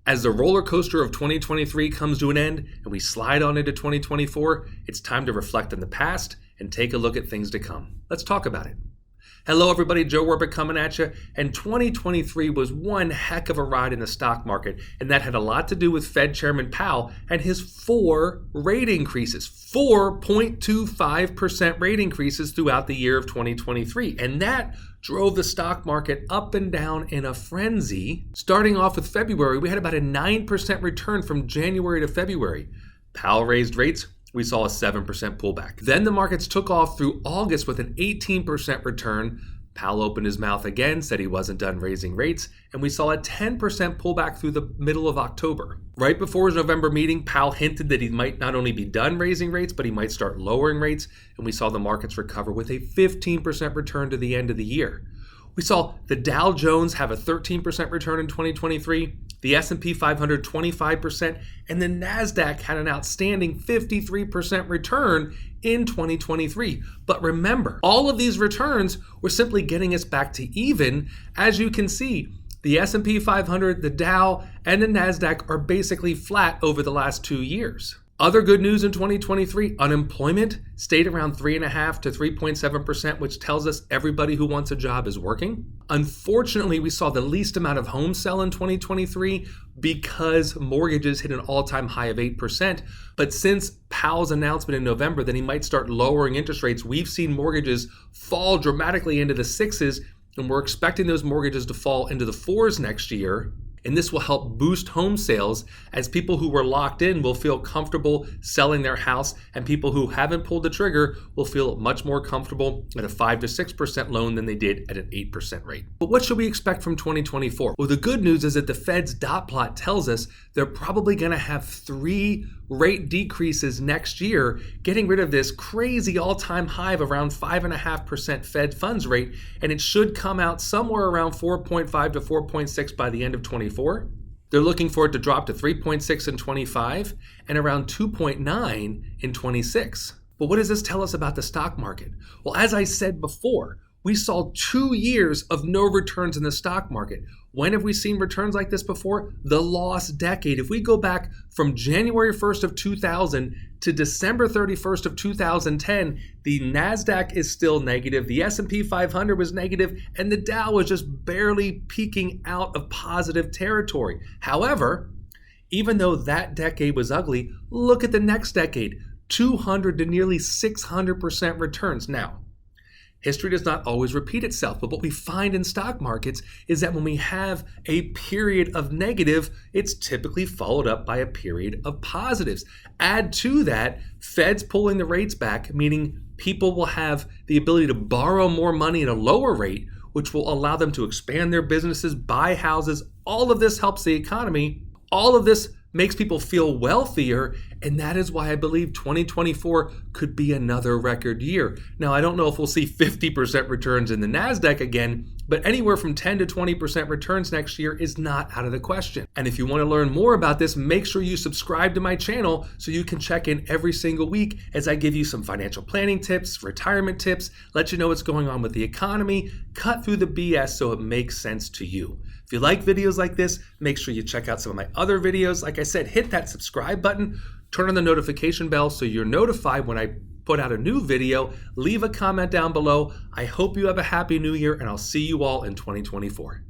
As the roller coaster of 2023 comes to an end and we slide on into 2024, it's time to reflect on the past and take a look at things to come. Let's talk about it. Hello everybody, Joe Werbick coming at you, and 2023 was one heck of a ride in the stock market, and that had a lot to do with Fed Chairman Powell and his 4 rate increases, 4.25% rate increases throughout the year of 2023, and that drove the stock market up and down in a frenzy. Starting off with February, we had about a 9% return from January to February. Powell raised rates. We saw a 7% pullback. Then the markets took off through August with an 18% return. Powell opened his mouth again, said he wasn't done raising rates, and we saw a 10% pullback through the middle of October. Right before his November meeting, Powell hinted that he might not only be done raising rates, but he might start lowering rates, and we saw the markets recover with a 15% return to the end of the year. We saw the Dow Jones have a 13% return in 2023, the S&P 500 25%, and the NASDAQ had an outstanding 53% return in 2023. But remember, all of these returns were simply getting us back to even. As you can see, the S&P 500, the Dow, and the NASDAQ are basically flat over the last 2 years. Other good news in 2023, unemployment stayed around 3.5% to 3.7%, which tells us everybody who wants a job is working. Unfortunately, we saw the least amount of homes sell in 2023 because mortgages hit an all-time high of 8%. But since Powell's announcement in November that he might start lowering interest rates, we've seen mortgages fall dramatically into the 6s, and we're expecting those mortgages to fall into the 4s next year. And this will help boost home sales as people who were locked in will feel comfortable selling their house, and people who haven't pulled the trigger will feel much more comfortable at a 5 to 6% loan than they did at an 8% rate. But what should we expect from 2024? Well, the good news is that the Fed's dot plot tells us they're probably going to have 3 rate decreases next year, getting rid of this crazy all-time high of around 5.5% Fed funds rate, and it should come out somewhere around 4.5 to 4.6 by the end of 24. They're looking for it to drop to 3.6 in 25 and around 2.9 in 26. But what does this tell us about the stock market? Well, as I said before, we saw 2 years of no returns in the stock market. When have we seen returns like this before? The lost decade. If we go back from January 1st of 2000 to December 31st of 2010, the NASDAQ is still negative, the S&P 500 was negative, and the Dow was just barely peeking out of positive territory. However, even though that decade was ugly, look at the next decade, 200 to nearly 600% returns. Now, history does not always repeat itself, but what we find in stock markets is that when we have a period of negative, it's typically followed up by a period of positives. Add to that, Fed's pulling the rates back, meaning people will have the ability to borrow more money at a lower rate, which will allow them to expand their businesses, buy houses. All of this helps the economy. All of this makes people feel wealthier, and that is why I believe 2024 could be another record year. Now, I don't know if we'll see 50% returns in the NASDAQ again, but anywhere from 10 to 20% returns next year is not out of the question. And if you want to learn more about this, make sure you subscribe to my channel so you can check in every single week as I give you some financial planning tips, retirement tips, let you know what's going on with the economy, cut through the BS so it makes sense to you. If you like videos like this, make sure you check out some of my other videos. Like I said, hit that subscribe button, turn on the notification bell so you're notified when I put out a new video. Leave a comment down below. I hope you have a happy new year, and I'll see you all in 2024.